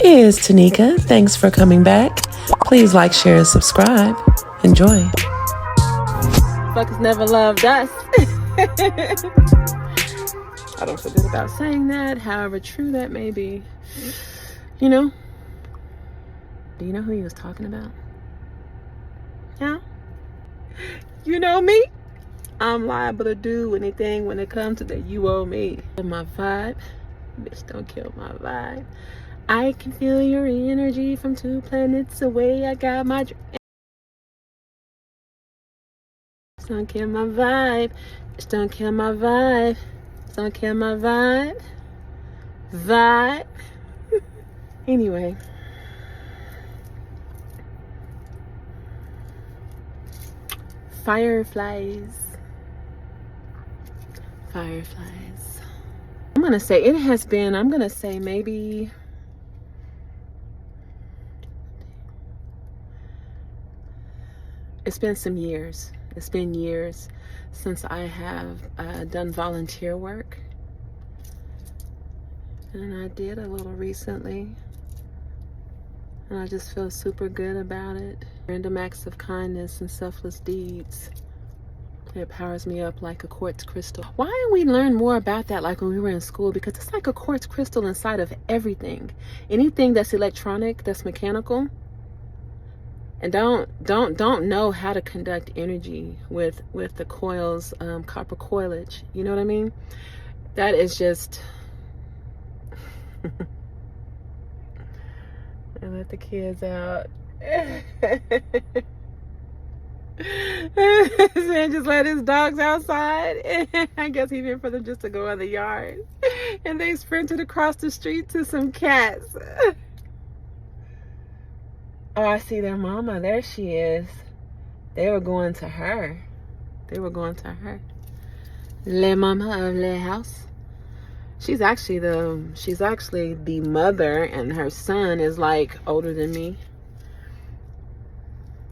It's Tanika. Thanks for coming back. Please like, share, and subscribe. Enjoy. Fuckers never loved us. I don't feel good about saying that, however true that may be. You know? Do you know who he was talking about? Huh? You know me? I'm liable to do anything when it comes to the you owe me. My vibe. Bitch, don't kill my vibe. I can feel your energy from 2 planets away. I got my... Don't kill my vibe. Just don't kill my vibe. Just don't kill my vibe. Vibe. Anyway. Fireflies. Fireflies. I'm going to say it has been, I'm going to say maybe... It's been some years. It's been years since I have done volunteer work. And I did a little recently. And I just feel super good about it. Random acts of kindness and selfless deeds. It powers me up like a quartz crystal. Why didn't we learn more about that like when we were in school? Because it's like a quartz crystal inside of everything. Anything that's electronic, that's mechanical. And don't know how to conduct energy with the coils, copper coilage. You know what I mean? That is just... I let the kids out. Man just let his dogs outside. I guess he meant for them just to go in the yard. And they sprinted across the street to some cats. Oh, I see their mama. There she is. They were going to her. They were going to her. Le mama of le house. She's actually the mother, and her son is like older than me.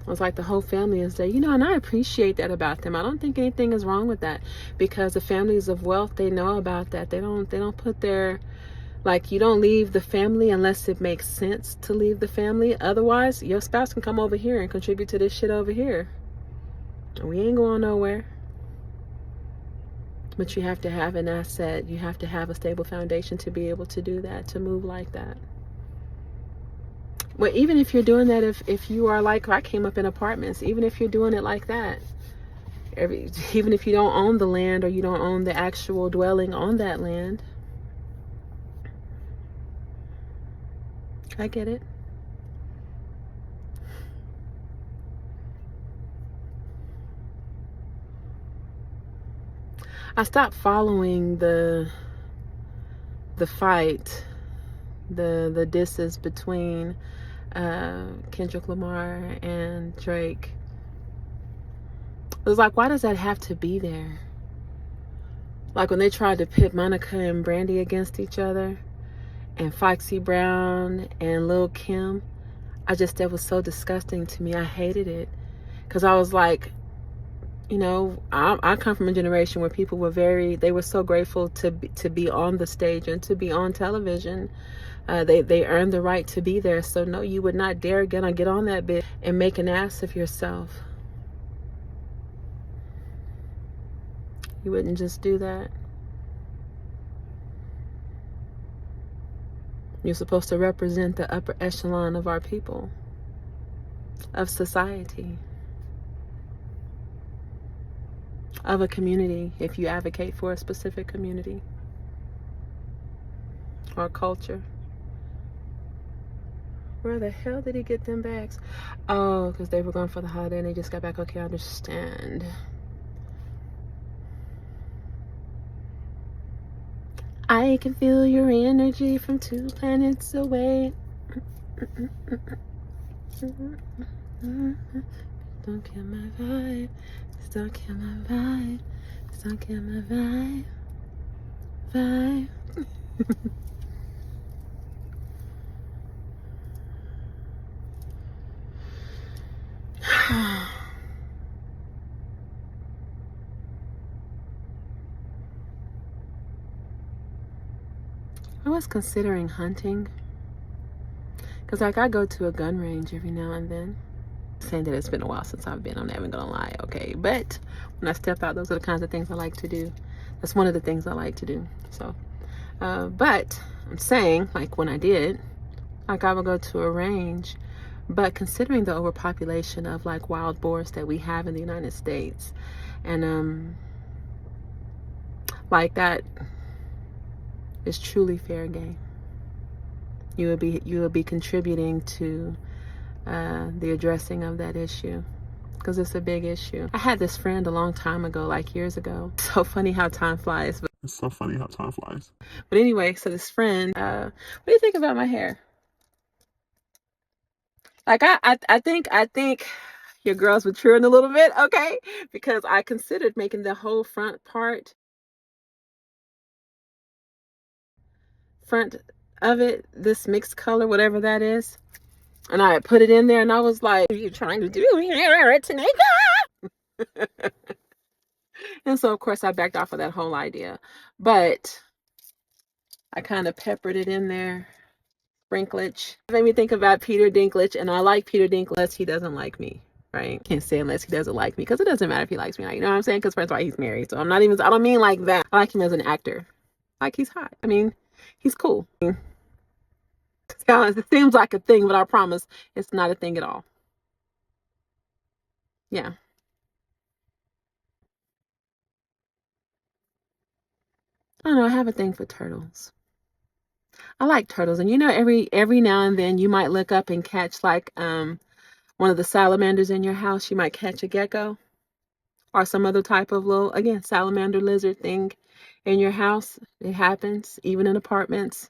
It's like the whole family is there, you know, and I appreciate that about them. I don't think anything is wrong with that, because the families of wealth, they know about that. They don't put their, like, you don't leave the family unless it makes sense to leave the family. Otherwise, your spouse can come over here and contribute to this shit over here. We ain't going nowhere. But you have to have an asset. You have to have a stable foundation to be able to do that, to move like that. Well, even if you're doing that, if you are like, I came up in apartments, even if you're doing it like that, even if you don't own the land or you don't own the actual dwelling on that land, I get it. I stopped following the fight, the disses between Kendrick Lamar and Drake. It was like, why does that have to be there? Like when they tried to pit Monica and Brandy against each other, and Foxy Brown and Lil' Kim, that was so disgusting to me. I hated it, because I was like, you know, I come from a generation where people were they were so grateful to be on the stage and to be on television. They earned the right to be there. So no, you would not dare get on that bit and make an ass of yourself. You wouldn't just do that. You're supposed to represent the upper echelon of our people, of society, of a community, if you advocate for a specific community or culture. Where the hell did he get them bags? Oh, because they were going for the holiday and they just got back. Okay, I understand. I can feel your energy from 2 planets away. Don't kill my vibe. Don't kill my vibe. Don't kill my vibe. Vibe. I was considering hunting. Because like I go to a gun range every now and then. Saying that it's been a while since I've been, I'm not even gonna lie, okay? But when I step out, those are the kinds of things I like to do. That's one of the things I like to do. So, but I'm saying, like when I did, like I would go to a range, but considering the overpopulation of like wild boars that we have in the United States, and like that is truly fair game. You would be contributing to the addressing of that issue, because it's a big issue. I had this friend a long time ago, like years ago. So funny how time flies. It's so funny how time flies. But anyway, so this friend, what do you think about my hair? Like I think your girl's maturing a little bit, okay? Because I considered making the whole front of it this mixed color, whatever that is. And I put it in there and I was like, "What are you trying to do here at Tnexca?" And so of course I backed off of that whole idea. But I kind of peppered it in there. Sprinklage. It made me think about Peter Dinklage, and I like Peter Dinklage unless he doesn't like me. Right? Can't say unless he doesn't like me, because it doesn't matter if he likes me. You know what I'm saying? Because first of all, he's married. So I don't mean like that. I like him as an actor. Like, he's hot. I mean, he's cool. To be honest, it seems like a thing, but I promise it's not a thing at all. Yeah. I don't know. I have a thing for turtles. I like turtles, and you know, every now and then you might look up and catch like one of the salamanders in your house. You might catch a gecko or some other type of little, again, salamander lizard thing in your house. It happens even in apartments.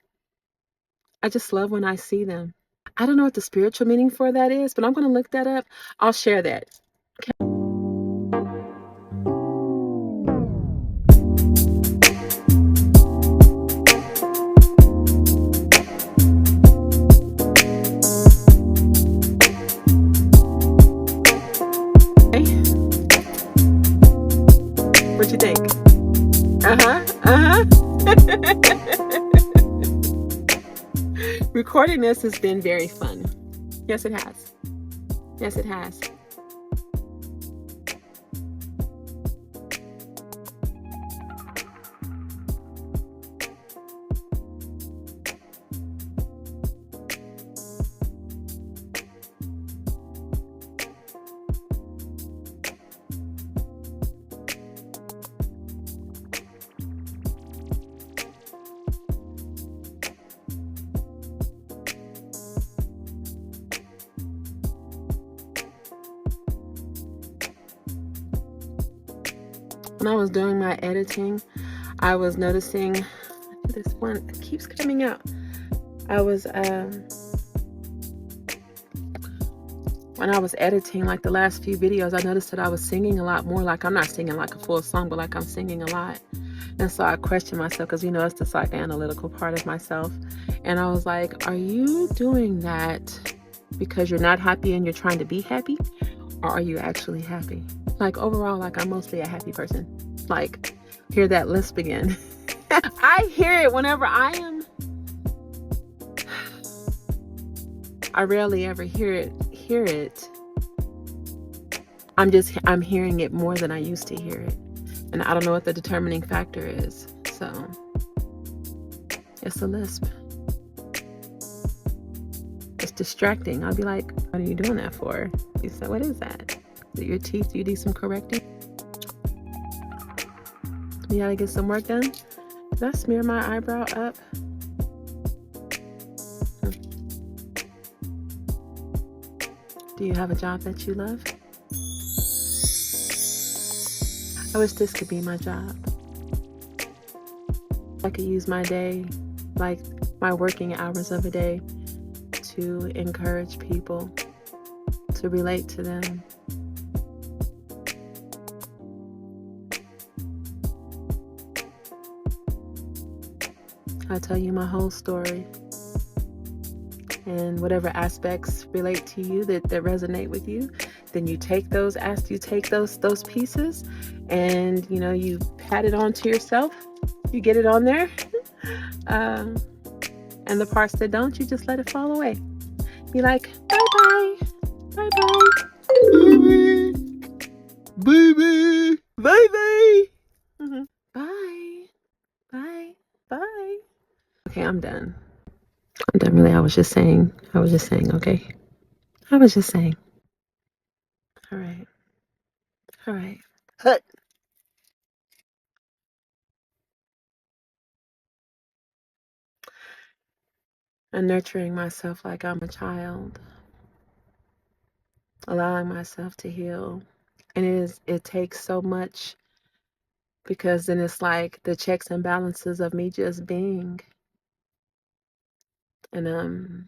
I just love when I see them. I don't know what the spiritual meaning for that is, but I'm going to look that up. I'll share that. What you think? Recording this has been very fun. Yes, it has. Yes, it has. When I was doing my editing, I was noticing this one keeps coming out. I was when I was editing like the last few videos, I noticed that I was singing a lot more. Like, I'm not singing like a full song, but like I'm singing a lot. And so I questioned myself, because you know, it's the psychoanalytical part of myself. And I was like, are you doing that because you're not happy and you're trying to be happy? Or are you actually happy? Like, overall, like, I'm mostly a happy person. Like, hear that lisp again. I hear it whenever I am. I rarely ever hear it. I'm hearing it more than I used to hear it. And I don't know what the determining factor is. So it's a lisp. It's distracting. I'll be like, what are you doing that for? You said, what is that? Is it your teeth? Do you need some correcting? You gotta get some work done? Did I smear my eyebrow up? Do you have a job that you love? I wish this could be my job. I could use my day, like my working hours of a day, to encourage people, to relate to them. I'll tell you my whole story, and whatever aspects relate to you that resonate with you, then you take those pieces, and you know, you pat it on to yourself, you get it on there, and the parts that don't, you just let it fall away. Be like, bye-bye. Bye-bye. Baby. Baby. Baby. Mm-hmm. Bye. Bye. Bye. Okay, I'm done. I'm done, really. I was just saying, okay? I was just saying. All right. All right. Hut. And nurturing myself like I'm a child. Allowing myself to heal. And it takes so much, because then it's like the checks and balances of me just being. And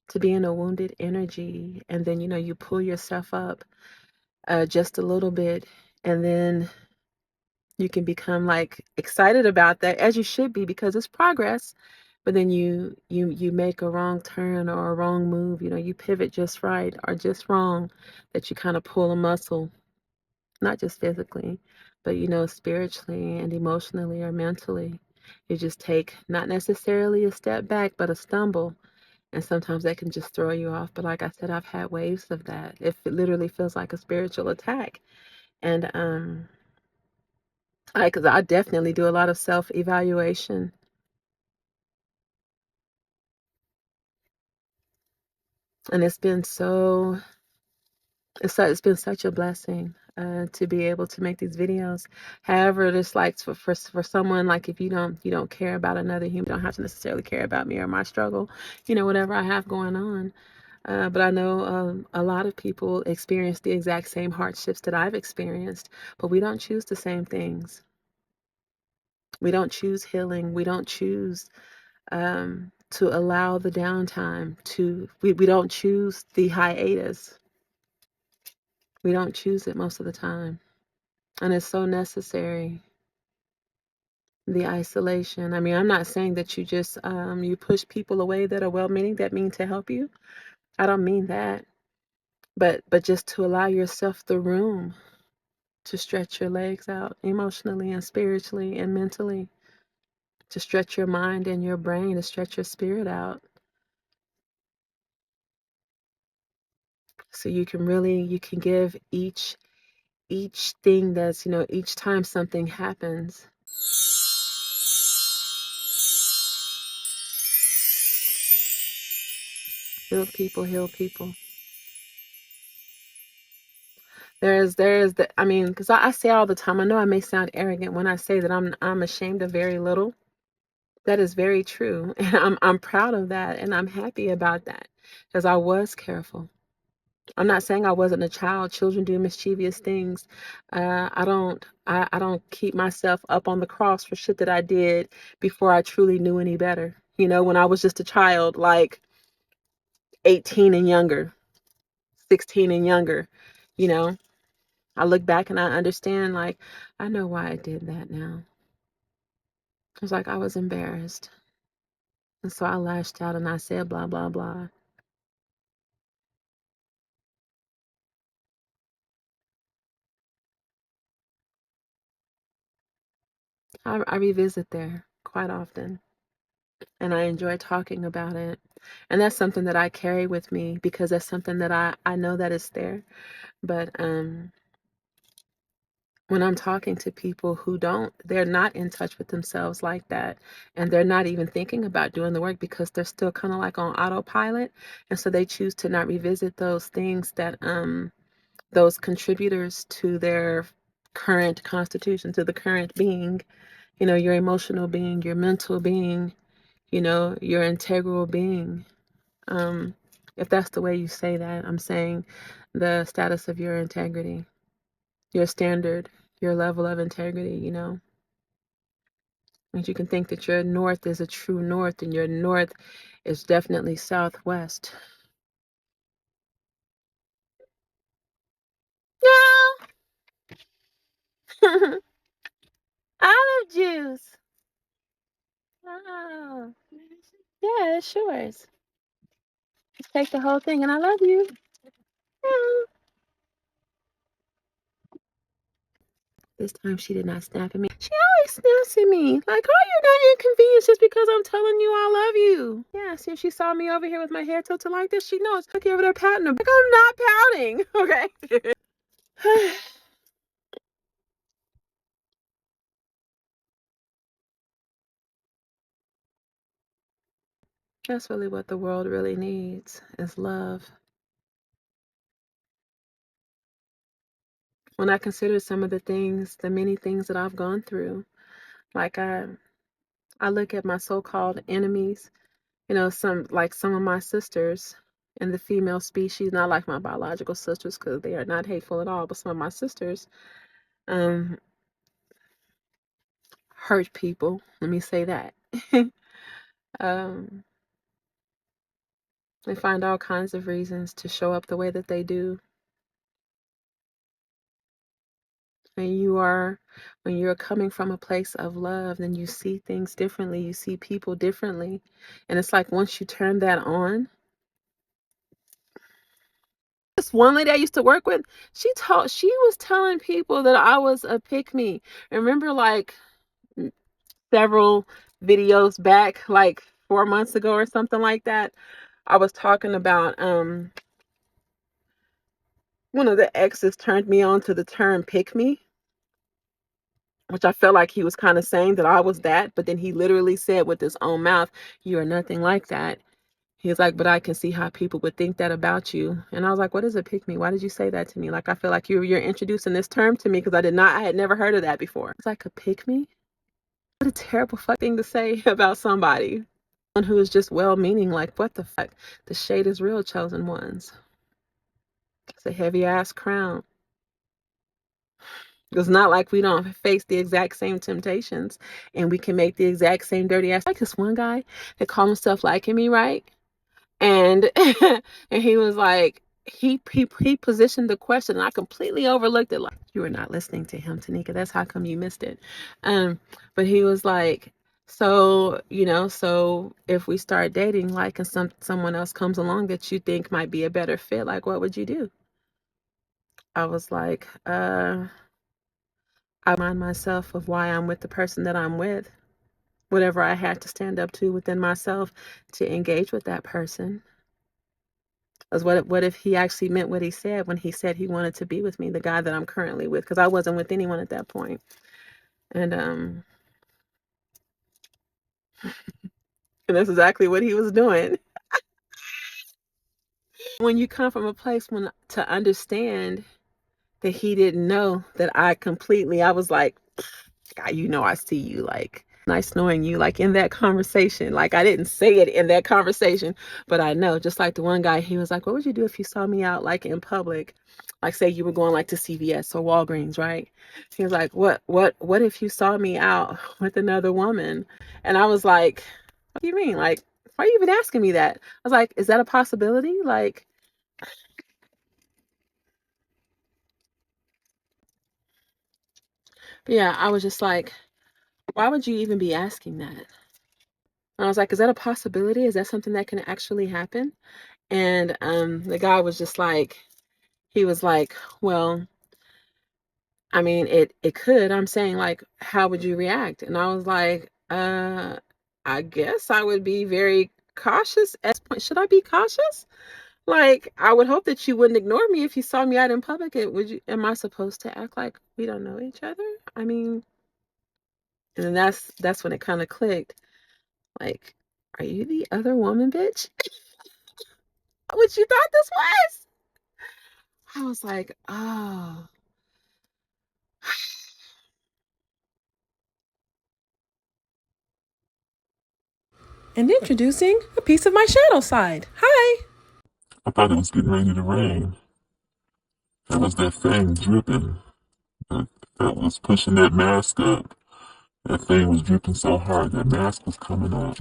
to be in a wounded energy, and then you pull yourself up just a little bit, and then you can become like excited about that, as you should be, because it's progress. But then you make a wrong turn or a wrong move, you pivot just right or just wrong, that you kind of pull a muscle, not just physically, but spiritually and emotionally or mentally. You just take not necessarily a step back, but a stumble. And sometimes that can just throw you off. But like I said, I've had waves of that. It literally feels like a spiritual attack. And because I definitely do a lot of self-evaluation. And it's been it's been such a blessing to be able to make these videos. However, it's like for someone, like, if you don't care about another human, you don't have to necessarily care about me or my struggle, whatever I have going on. But I know a lot of people experience the exact same hardships that I've experienced, but we don't choose the same things. We don't choose healing. We don't choose to allow the downtime. We don't choose the hiatus. We don't choose it most of the time. And it's so necessary. The isolation. I mean, I'm not saying that you just you push people away that are well-meaning, that mean to help you. I don't mean that. But just to allow yourself the room to stretch your legs out emotionally and spiritually and mentally, to stretch your mind and your brain, to stretch your spirit out, so you can give each thing that's, each time something happens, heal people. There's the, I mean, because I say all the time, I know I may sound arrogant when I say that I'm ashamed of very little. That is very true. And I'm proud of that, and I'm happy about that, because I was careful. I'm not saying I wasn't a child. Children do mischievous things. I don't keep myself up on the cross for shit that I did before I truly knew any better. When I was just a child, like 18 and younger, 16 and younger, you know, I look back and I understand, like, I know why I did that now. It's like I was embarrassed. And so I lashed out and I said, blah, blah, blah. I revisit there quite often, and I enjoy talking about it. And that's something that I carry with me, because that's something that I know that it's there. But when I'm talking to people who they're not in touch with themselves like that, and they're not even thinking about doing the work, because they're still kind of like on autopilot. And so they choose to not revisit those things that, those contributors to their current constitution, to the current being, your emotional being, your mental being, your integral being. If that's the way you say that, I'm saying the status of your integrity, your standard, your level of integrity, And you can think that your north is a true north, and your north is definitely southwest. No! Olive juice! Oh. Yeah, it's yours. Just take the whole thing, and I love you. Yeah. This time she did not snap at me. She always snaps at me. Like, are you not inconvenienced just because I'm telling you I love you? Yeah, see, if she saw me over here with my hair tilted like this, she knows. Look over there pouting. Like, I'm not pouting, okay? That's really what the world really needs, is love. When I consider some of the things, the many things that I've gone through, like I look at my so-called enemies, some of my sisters in the female species, not like my biological sisters because they are not hateful at all, but some of my sisters hurt people. Let me say that. um, they find all kinds of reasons to show up the way that they do. And when you're coming from a place of love, then you see things differently. You see people differently. And it's like once you turn that on, this one lady I used to work with, she was telling people that I was a pick-me. Remember, like several videos back, like 4 months ago or something like that, I was talking about one of the exes turned me on to the term pick-me, which I felt like he was kind of saying that I was that, but then he literally said with his own mouth, "You are nothing like that." He was like, "But I can see how people would think that about you." And I was like, "What is a pick me? Why did you say that to me?" Like, I feel like you're introducing this term to me because I had never heard of that before. It's like, a pick me? What a terrible fuck thing to say about somebody. One who is just well-meaning. Like, what the fuck? The shade is real, chosen ones. It's a heavy ass crown. It's not like we don't face the exact same temptations and we can make the exact same dirty ass. Like this one guy that called himself liking me, right? And and he was like, he positioned the question and I completely overlooked it. Like, you were not listening to him, Tanika. That's how come you missed it. But he was like, so if we start dating, like, and someone else comes along that you think might be a better fit, like, what would you do? I was like, I remind myself of why I'm with the person that I'm with. Whatever I had to stand up to within myself to engage with that person. Because what if he actually meant what he said when he said he wanted to be with me, the guy that I'm currently with? Because I wasn't with anyone at that point. And and that's exactly what he was doing. When you come from a place to understand that he didn't know that I was like, God, I see you, like, nice knowing you, like, in that conversation. Like, I didn't say it in that conversation, but I know, just like the one guy, he was like, what would you do if you saw me out, like, in public? Like, say you were going, like, to CVS or Walgreens, right? He was like, what if you saw me out with another woman? And I was like, what do you mean? Like, why are you even asking me that? I was like, is that a possibility? Like, yeah, I was just like, why would you even be asking that? And I was like, is that a possibility? Is that something that can actually happen? And the guy was just like, he was like, well, I mean, it could. I'm saying, like, how would you react? And I was like, I guess I would be very cautious at this point. Should I be cautious? Like, I would hope that you wouldn't ignore me if you saw me out in public. Am I supposed to act like we don't know each other? I mean, and then that's when it kind of clicked. Like, are you the other woman, bitch? What you thought this was? I was like, oh. And introducing a piece of my shadow side. Hi! I thought it was getting ready to rain. That was that thing dripping. That was pushing that mask up. That thing was dripping so hard that mask was coming up.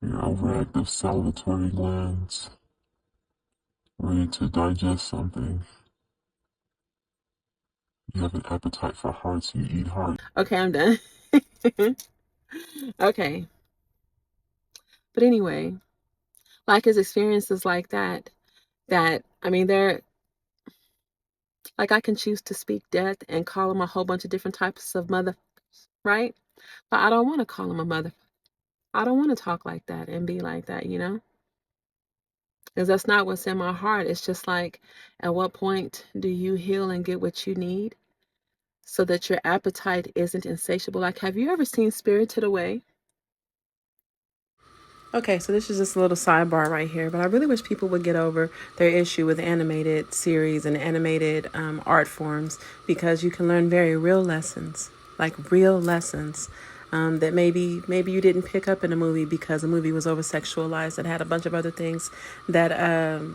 Your overactive salivatory glands, ready to digest something. You have an appetite for hearts, you eat hearts. Okay, I'm done. Okay. But anyway, like his experiences like that, I mean, Like I can choose to speak death and call him a whole bunch of different types of mother, right? But I don't want to call him a mother. I don't want to talk like that and be like that, you know? Because that's not what's in my heart. It's just like, at what point do you heal and get what you need so that your appetite isn't insatiable? Like, have you ever seen Spirited Away? Okay, so this is just a little sidebar right here, but I really wish people would get over their issue with animated series and animated art forms, because you can learn very real lessons, like real lessons that maybe you didn't pick up in a movie because the movie was over sexualized and had a bunch of other things that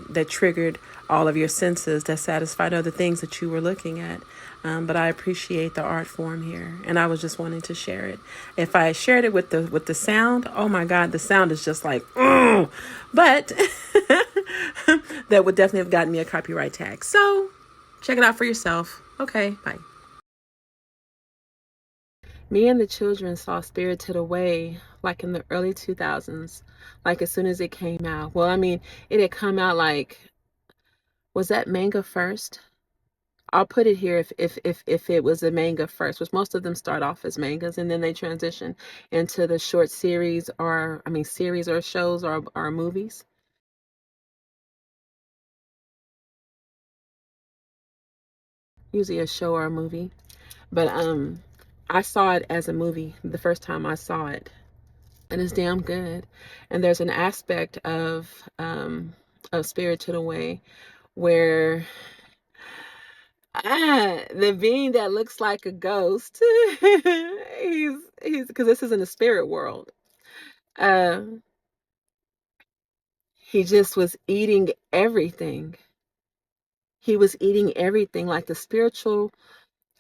that triggered all of your senses, that satisfied other things that you were looking at. But I appreciate the art form here, and I was just wanting to share it. If I shared it with the sound, oh my God, the sound is just like, oh. But that would definitely have gotten me a copyright tag. So check it out for yourself. Okay, bye. Me and the children saw Spirited Away like in the early 2000s, like as soon as it came out. Well, I mean, it had come out like, was that manga first? I'll put it here if it was a manga first, which most of them start off as mangas and then they transition into the short series, or I mean series or shows or movies. Usually a show or a movie. But I saw it as a movie the first time I saw it. And it's damn good. And there's an aspect of Spirited Away where the being that looks like a ghost, he's because this is in the spirit world. Uh, he just was eating everything. He was eating everything, like the spiritual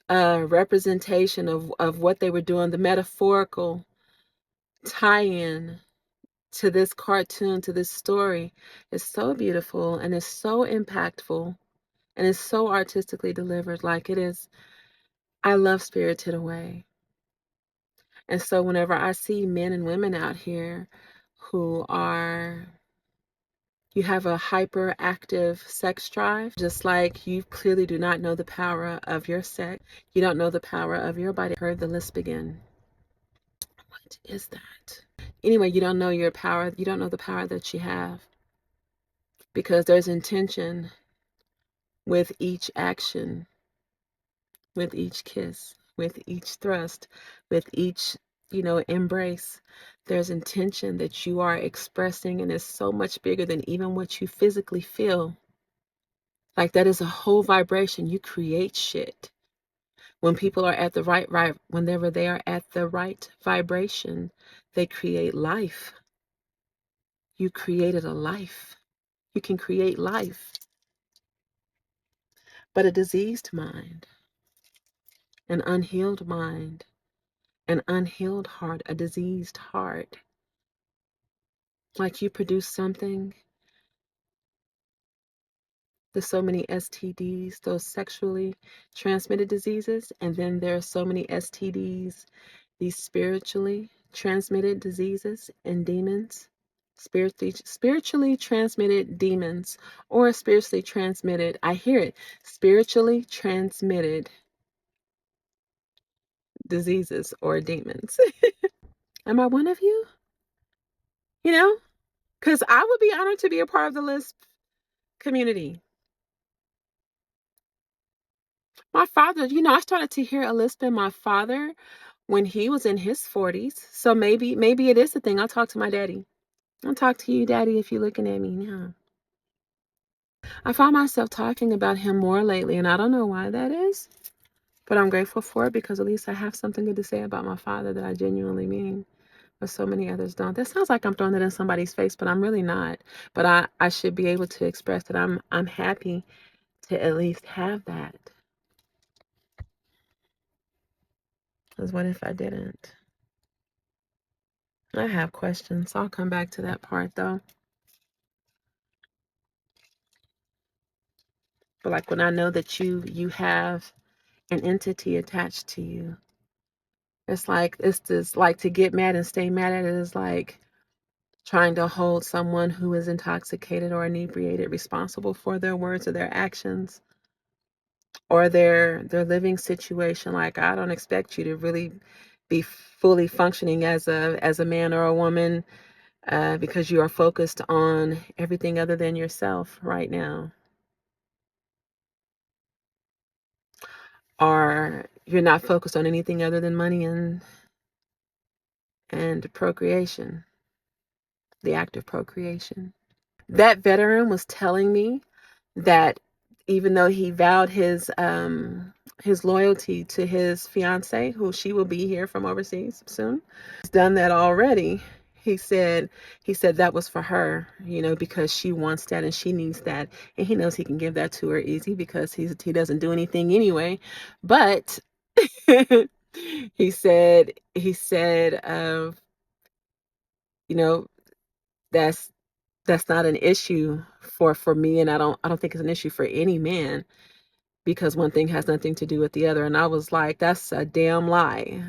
representation of what they were doing, the metaphorical tie-in to this cartoon, to this story, is so beautiful and is so impactful and is so artistically delivered. Like it is, I love Spirited Away. And so whenever I see men and women out here who are, you have a hyperactive sex drive, just like you clearly do not know the power of your sex, you don't know the power of your body. Heard the list begin. What is that? Anyway, you don't know your power, you don't know the power that you have, because there's intention with each action, with each kiss, with each thrust, with each, embrace. There's intention that you are expressing, and it's so much bigger than even what you physically feel. Like that is a whole vibration. You create shit. When people are at the whenever they are at the right vibration, they create life. You created a life. You can create life. But a diseased mind, an unhealed mind, an unhealed heart, a diseased heart. Like you produce something. There's so many STDs, those sexually transmitted diseases, and then there are so many STDs, these spiritually transmitted diseases and demons, spiritually transmitted demons, or spiritually transmitted, I hear it, spiritually transmitted diseases or demons. Am I one of you? You know? Because I would be honored to be a part of the Lisp community. My father, I started to hear a lisp in my father when he was in his 40s. So maybe it is the thing. I'll talk to my daddy. I'll talk to you, Daddy, if you're looking at me now. I find myself talking about him more lately, and I don't know why that is, but I'm grateful for it, because at least I have something good to say about my father that I genuinely mean, but so many others don't. That sounds like I'm throwing it in somebody's face, but I'm really not. But I should be able to express that I'm happy to at least have that. Because what if I didn't? I have questions. I'll come back to that part though. But like when I know that you have an entity attached to you, it's like to get mad and stay mad at it is like trying to hold someone who is intoxicated or inebriated responsible for their words or their actions. or their living situation. Like, I don't expect you to really be fully functioning as a man or a woman because you are focused on everything other than yourself right now. Or you're not focused on anything other than money and procreation, the act of procreation. That veteran was telling me that even though he vowed his loyalty to his fiance, who she will be here from overseas soon, he's done that already. He said that was for her, because she wants that and she needs that, and he knows he can give that to her easy because he doesn't do anything anyway. But he said, that's not an issue for me, and I don't think it's an issue for any man, because one thing has nothing to do with the other. And I was like, that's a damn lie.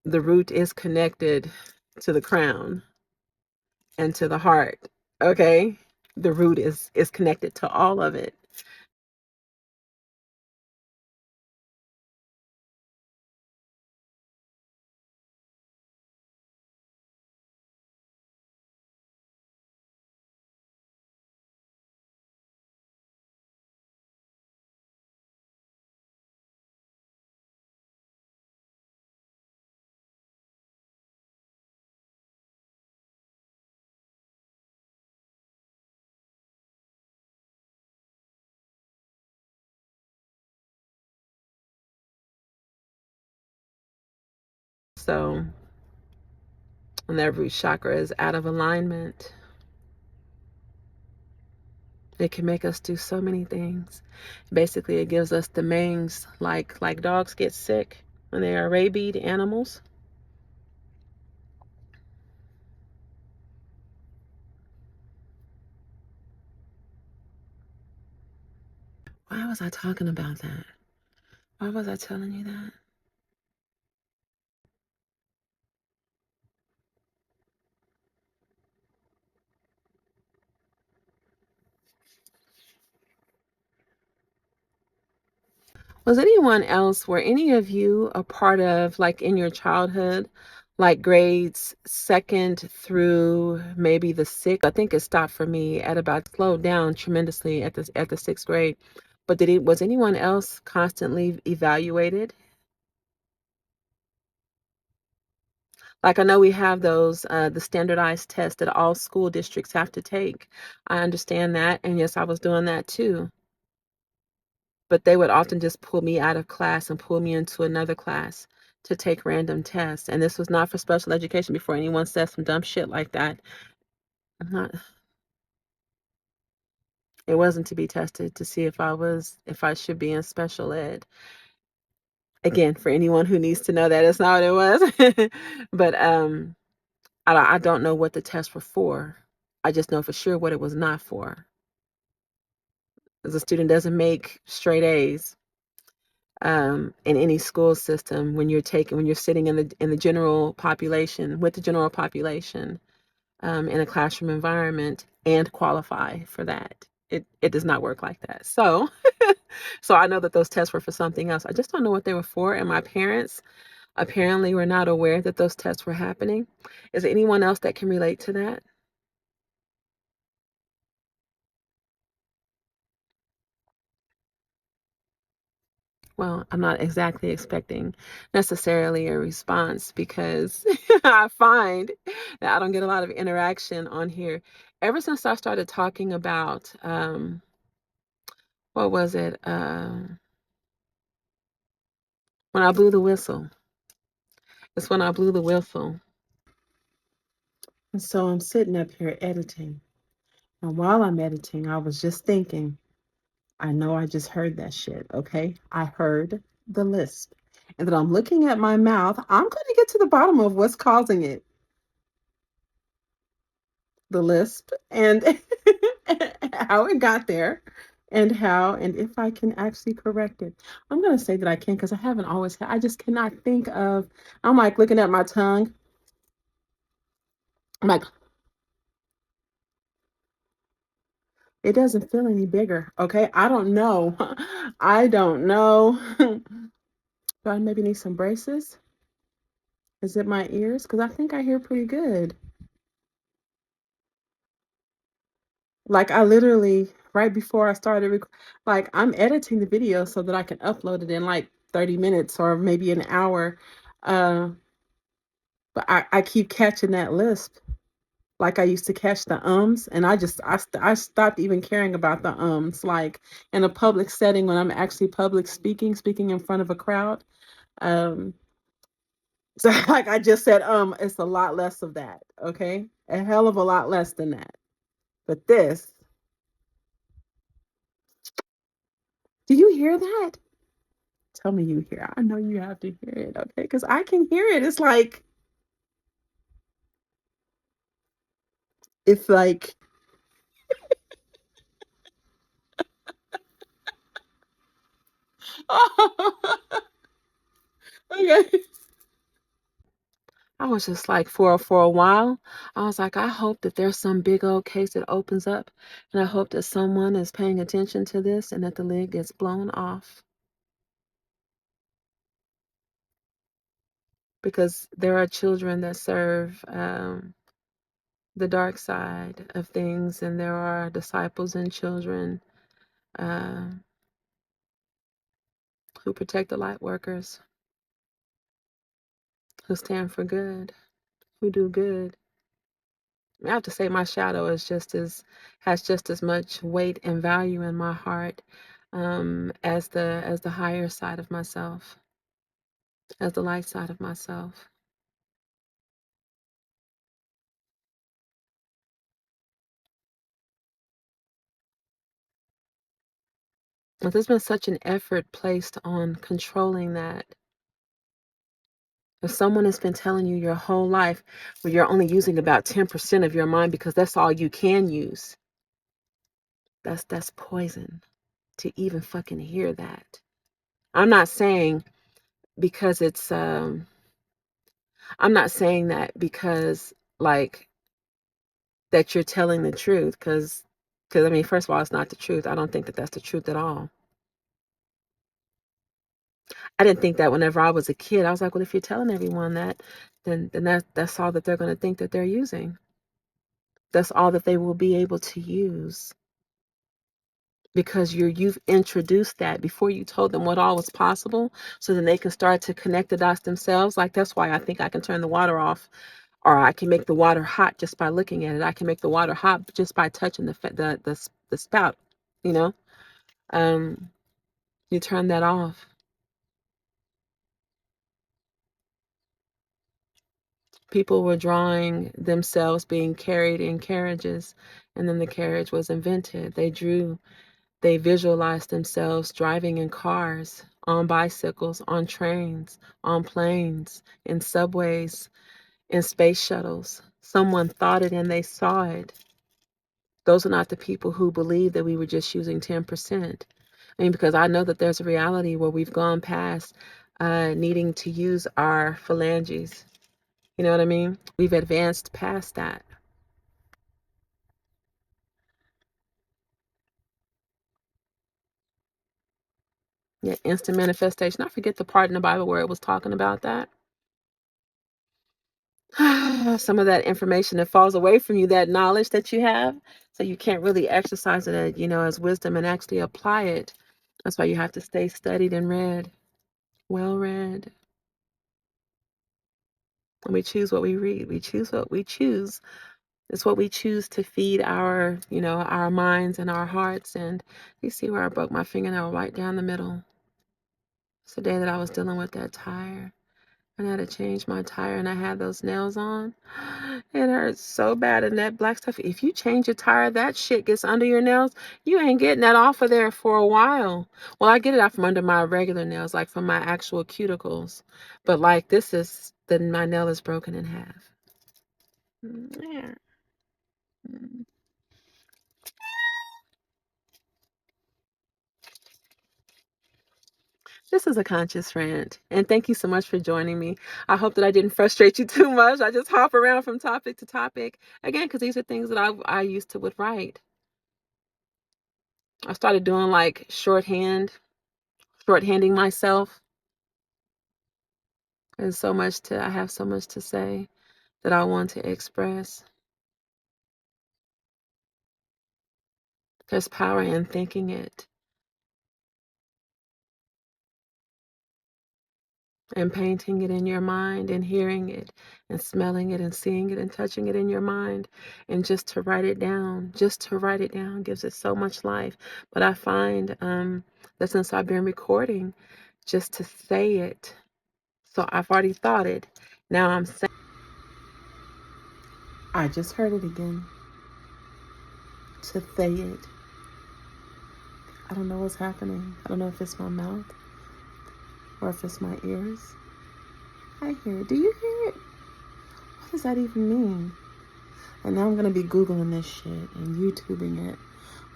The root is connected to the crown and to the heart. Okay? The root is connected to all of it. So when that root chakra is out of alignment, it can make us do so many things. Basically, it gives us the mangs, like dogs get sick when they are rabied animals. Why was I talking about that? Why was I telling you that? Was anyone else, were any of you a part of, like, in your childhood, like grades 2nd through maybe the 6th? I think it stopped for me at about, slowed down tremendously at the 6th grade. But was anyone else constantly evaluated? Like, I know we have those, the standardized tests that all school districts have to take. I understand that. And yes, I was doing that too. But they would often just pull me out of class and pull me into another class to take random tests. And this was not for special education, before anyone says some dumb shit like that. It wasn't to be tested to see if I should be in special ed. Again, for anyone who needs to know, that is not what it was. But I don't know what the tests were for. I just know for sure what it was not for. Because a student doesn't make straight A's in any school system when you're sitting in the general population, with the general population, in a classroom environment, and qualify for that. It does not work like that. So so I know that those tests were for something else. I just don't know what they were for, and my parents apparently were not aware that those tests were happening. Is there anyone else that can relate to that? Well, I'm not exactly expecting necessarily a response, because I find that I don't get a lot of interaction on here. Ever since I started talking about, what was it? When I blew the whistle. It's when I blew the whistle. And so I'm sitting up here editing. And while I'm editing, I was just thinking, I know I just heard that shit, okay? I heard the lisp. And then I'm looking at my mouth. I'm going to get to the bottom of what's causing it. The lisp, and how it got there, and if I can actually correct it. I'm going to say that I can, because I haven't always I just cannot think of. I'm like looking at my tongue. I'm like, It doesn't feel any bigger. Okay. I don't know. I don't know. Do I maybe need some braces? Is it my ears? Because I think I hear pretty good. Like I literally, right before I started, like I'm editing the video so that I can upload it in like 30 minutes or maybe an hour. Uh, but I keep catching that lisp. Like I used to catch the ums, and I stopped even caring about the ums. Like in a public setting when I'm actually public speaking in front of a crowd. Um, so like I just said, it's a lot less of that. Okay, a hell of a lot less than that. But this, do you hear that? Tell me you hear. I know you have to hear it, okay? Because I can hear it. It's like, okay. I was just like, for a while, I was like, I hope that there's some big old case that opens up, and I hope that someone is paying attention to this and that the lid gets blown off. Because there are children that serve the dark side of things, and there are disciples and children uh, who protect the light workers, who stand for good, who do good. I have to say my shadow has just as much weight and value in my heart as the higher side of myself, as the light side of myself. But there's been such an effort placed on controlling that. If someone has been telling you your whole life, well, you're only using about 10% of your mind because that's all you can use, that's poison to even fucking hear that. I'm not saying because it's I'm not saying that because like that you're telling the truth, because I mean, first of all, it's not the truth. I don't think that that's the truth at all. I didn't think that whenever I was a kid. I was like, well, if you're telling everyone that, then that's all that they're going to think that they're using. That's all that they will be able to use, because you've introduced that before you told them what all was possible, so then they can start to connect the dots themselves. Like that's why I think I can turn the water off, or I can make the water hot just by looking at it. I can make the water hot just by touching the spout. You know, you turn that off. People were drawing themselves being carried in carriages, and then the carriage was invented. They visualized themselves driving in cars, on bicycles, on trains, on planes, in subways, in space shuttles. Someone thought it and they saw it. Those are not the people who believe that we were just using 10%. I mean, because I know that there's a reality where we've gone past needing to use our phalanges. You know what I mean? We've advanced past that. Yeah, instant manifestation. I forget the part in the Bible where it was talking about that. Some of that information that falls away from you, that knowledge that you have, so you can't really exercise it, as wisdom and actually apply it. That's why you have to stay studied and read, well read. And we choose what we read. We choose what we choose. It's what we choose to feed our, our minds and our hearts. And you see where I broke my fingernail right down the middle. It's the day that I was dealing with that tire. And I had to change my tire, and I had those nails on. It hurts so bad, and that black stuff. If you change your tire, that shit gets under your nails. You ain't getting that off of there for a while. Well, I get it out from under my regular nails, like from my actual cuticles. But like my nail is broken in half. Yeah. This is a conscious rant, and thank you so much for joining me. I hope that I didn't frustrate you too much. I just hop around from topic to topic again, because these are things that I used to would write. I started doing like shorthanding myself. And I have so much to say that I want to express. There's power in thinking it and painting it in your mind and hearing it and smelling it and seeing it and touching it in your mind. And just to write it down gives it so much life. But I find that since I've been recording, just to say it, so I've already thought it. Now I'm saying. I just heard it again. To say it. I don't know what's happening. I don't know if it's my mouth or if it's my ears. I hear it. Do you hear it? What does that even mean? And now I'm gonna be Googling this shit and YouTubing it.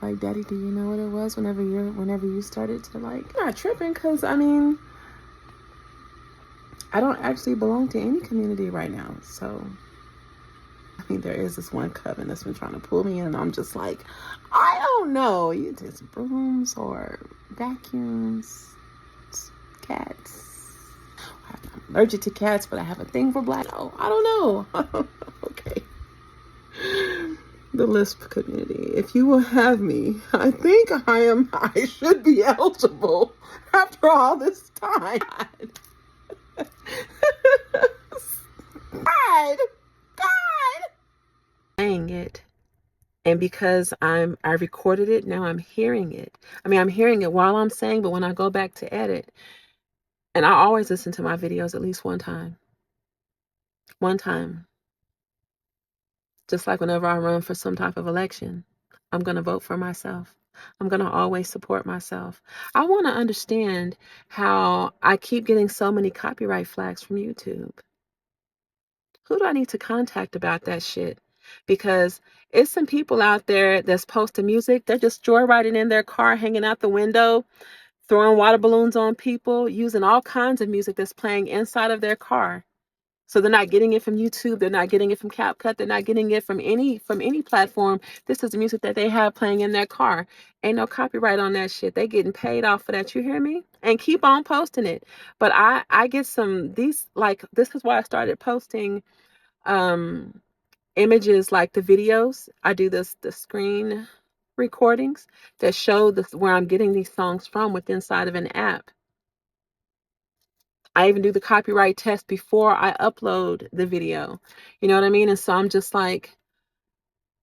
Like, Daddy, do you know what it was whenever you started to like, you're not tripping, cause I mean, I don't actually belong to any community right now. So I mean, there is this one coven that's been trying to pull me in, and I'm just like, I don't know. You just brooms or vacuums, cats. I'm allergic to cats, but I have a thing for black. Oh, I don't know. Okay. The Lisp community. If you will have me, I think I should be eligible after all this time. God. Saying it. And because I recorded it, now I'm hearing it. I mean, I'm hearing it while I'm saying, but when I go back to edit, and I always listen to my videos at least one time. One time. Just like whenever I run for some type of election, I'm going to vote for myself. I'm going to always support myself. I want to understand how I keep getting so many copyright flags from YouTube. Who do I need to contact about that shit? Because it's some people out there that's posting music. They're just joyriding in their car, hanging out the window, throwing water balloons on people, using all kinds of music that's playing inside of their car. So they're not getting it from YouTube. They're not getting it from CapCut. They're not getting it from any platform. This is the music that they have playing in their car. Ain't no copyright on that shit. They getting paid off for that. You hear me? And keep on posting it. But I get this is why I started posting images like the videos. I do the screen recordings that show where I'm getting these songs from inside of an app. I even do the copyright test before I upload the video. You know what I mean? And so I'm just like,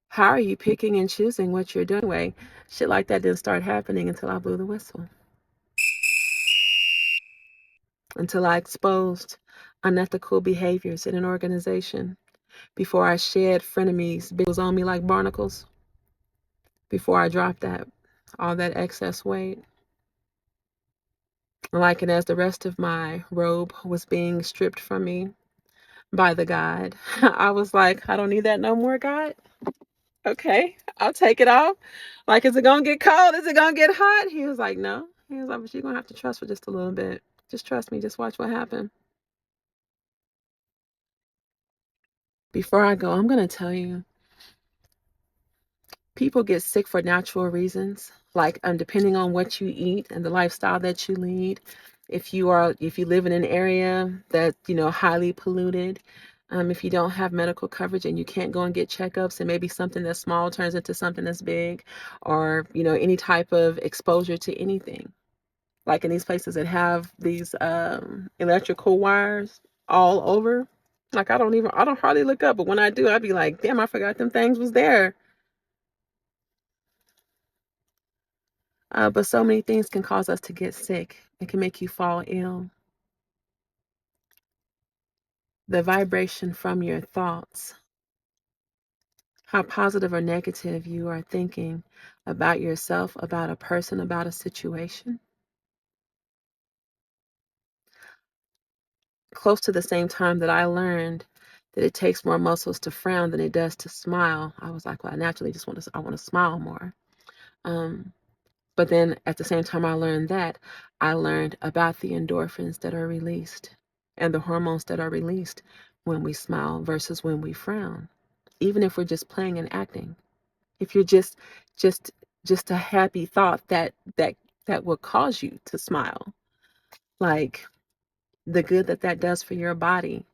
how are you picking and choosing what you're doing? Anyway, shit like that didn't start happening until I blew the whistle. Until I exposed unethical behaviors in an organization. Before I shed frenemies, bills on me like barnacles. Before I dropped all that excess weight. Like, and as the rest of my robe was being stripped from me by the God, I was like, I don't need that no more, God. Okay, I'll take it off. Like, is it gonna get cold? Is it gonna get hot? He was like, no. He was like, but you're gonna have to trust for just a little bit. Just trust me. Just watch what happens. Before I go, I'm gonna tell you, people get sick for natural reasons, like depending on what you eat and the lifestyle that you lead. If you live in an area that, highly polluted, if you don't have medical coverage and you can't go and get checkups, and maybe something that's small turns into something that's big, or, any type of exposure to anything, like in these places that have these electrical wires all over. Like, I don't hardly look up, but when I do, I'd be like, damn, I forgot them things was there. But so many things can cause us to get sick. It can make you fall ill. The vibration from your thoughts, how positive or negative you are thinking about yourself, about a person, about a situation. Close to the same time that I learned that it takes more muscles to frown than it does to smile, I was like, well, I naturally just want to smile more. But then at the same time I learned that, I learned about the endorphins that are released and the hormones that are released when we smile versus when we frown. Even if we're just playing and acting. If you're just just a happy thought that will cause you to smile. Like the good that does for your body.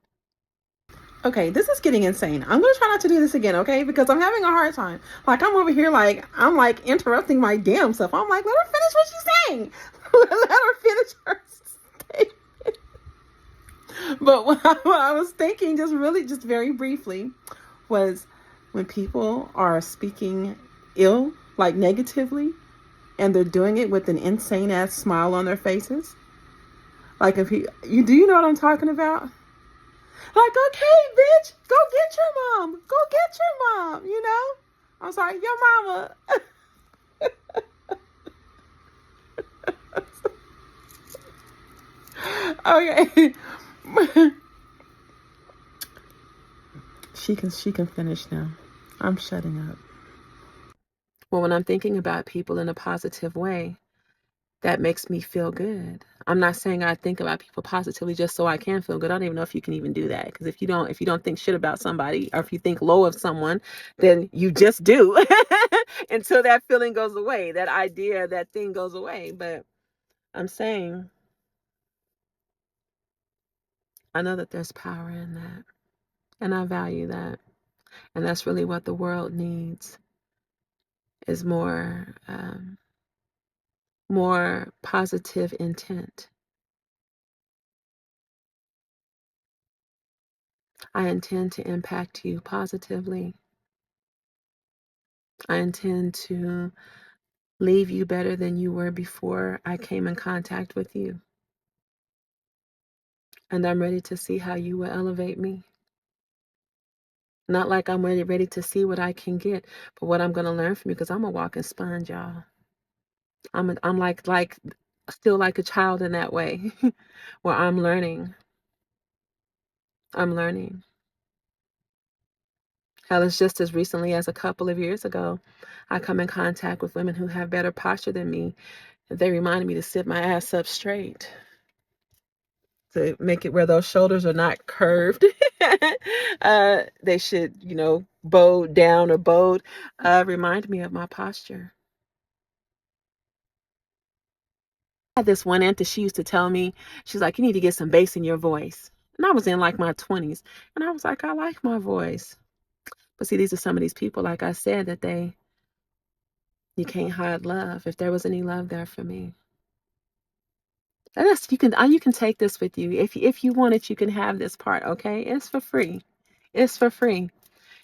Okay, this is getting insane. I'm gonna try not to do this again, okay? Because I'm having a hard time. Like, I'm over here, like, I'm like interrupting my damn self. I'm like, let her finish what she's saying. Let her finish her statement. But what I was thinking, just very briefly, was when people are speaking ill, like negatively, and they're doing it with an insane ass smile on their faces. Like, if do you know what I'm talking about? Like, okay, bitch, go get your mom. Go get your mom, you know? I'm sorry, your mama. Okay. She can finish now. I'm shutting up. Well, when I'm thinking about people in a positive way, that makes me feel good. I'm not saying I think about people positively just so I can feel good. I don't even know if you can even do that. Because if you don't think shit about somebody, or if you think low of someone, then you just do until that feeling goes away, that idea, that thing goes away. But I'm saying, I know that there's power in that, and I value that. And that's really what the world needs, is more positive intent. I intend to impact you positively. I intend to leave you better than you were before I came in contact with you. And I'm ready to see how you will elevate me. Not like I'm ready to see what I can get, but what I'm going to learn from you, because I'm a walking sponge, y'all. I'm like still like a child in that way, where I'm learning. I'm learning. Hell, it's just as recently as a couple of years ago, I come in contact with women who have better posture than me. They reminded me to sit my ass up straight, to make it where those shoulders are not curved. They should, bowed down or bowed. Remind me of my posture. I had this one aunt that she used to tell me, she's like, you need to get some bass in your voice. And I was in like my 20s. And I was like, I like my voice. But see, these are some of these people, like I said, that you can't hide love. If there was any love there for me. And you can take this with you. If you want it, you can have this part, okay? It's for free. It's for free.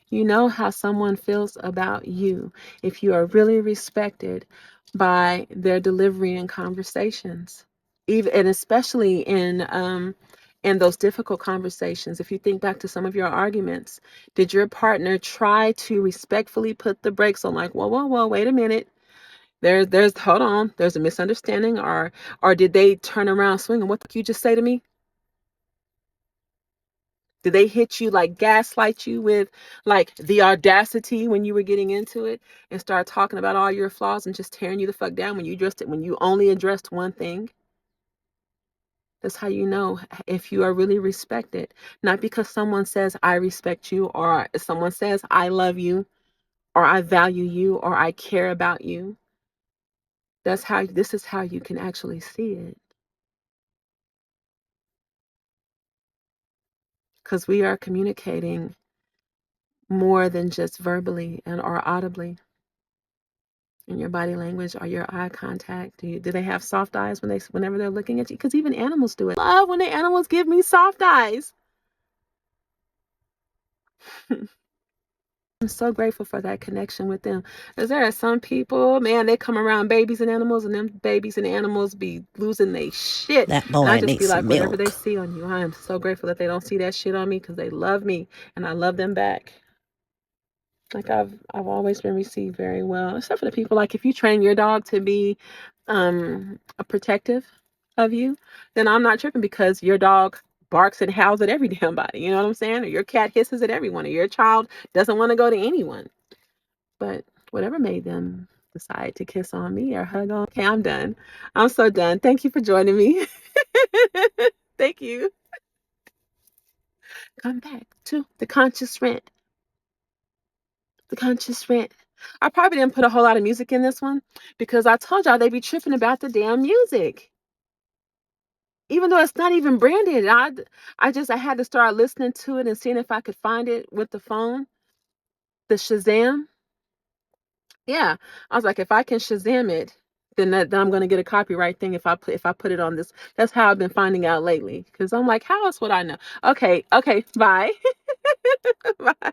You know how someone feels about you if you are really respected by their delivery and conversations, even and especially in those difficult conversations. If you think back to some of your arguments, did your partner try to respectfully put the brakes on, like, whoa, wait a minute? There's hold on, there's a misunderstanding, or did they turn around swinging? What did you just say to me? Did they hit you, like gaslight you with like the audacity when you were getting into it, and start talking about all your flaws and just tearing you the fuck down when you only addressed one thing? That's how you know if you are really respected. Not because someone says I respect you, or someone says I love you, or I value you, or I care about you. This is how you can actually see it. Because we are communicating more than just verbally or audibly. In your body language or your eye contact, do they have soft eyes whenever they're looking at you? Because even animals do it. I love when the animals give me soft eyes. I'm so grateful for that connection with them. Because there are some people, man, they come around babies and animals, and them babies and animals be losing their shit. That boy and I just needs be like, some whatever they milk. see on you, I am so grateful that they don't see that shit on me, because they love me and I love them back. Like I've always been received very well, except for the people, like if you train your dog to be a protective of you, then I'm not tripping, because your dog barks and howls at every damn body. You know what I'm saying? Or your cat hisses at everyone, or your child doesn't want to go to anyone. But whatever made them decide to kiss on me or hug on. Okay, I'm done. I'm so done. Thank you for joining me. Thank you. Come back to the conscious rant. The conscious rant. I probably didn't put a whole lot of music in this one because I told y'all they be tripping about the damn music. Even though it's not even branded. I had to start listening to it and seeing if I could find it with the phone. The Shazam. Yeah. I was like, if I can Shazam it, then I'm gonna get a copyright thing if I put it on this. That's how I've been finding out lately. Because I'm like, how else would I know? Okay, bye. Bye.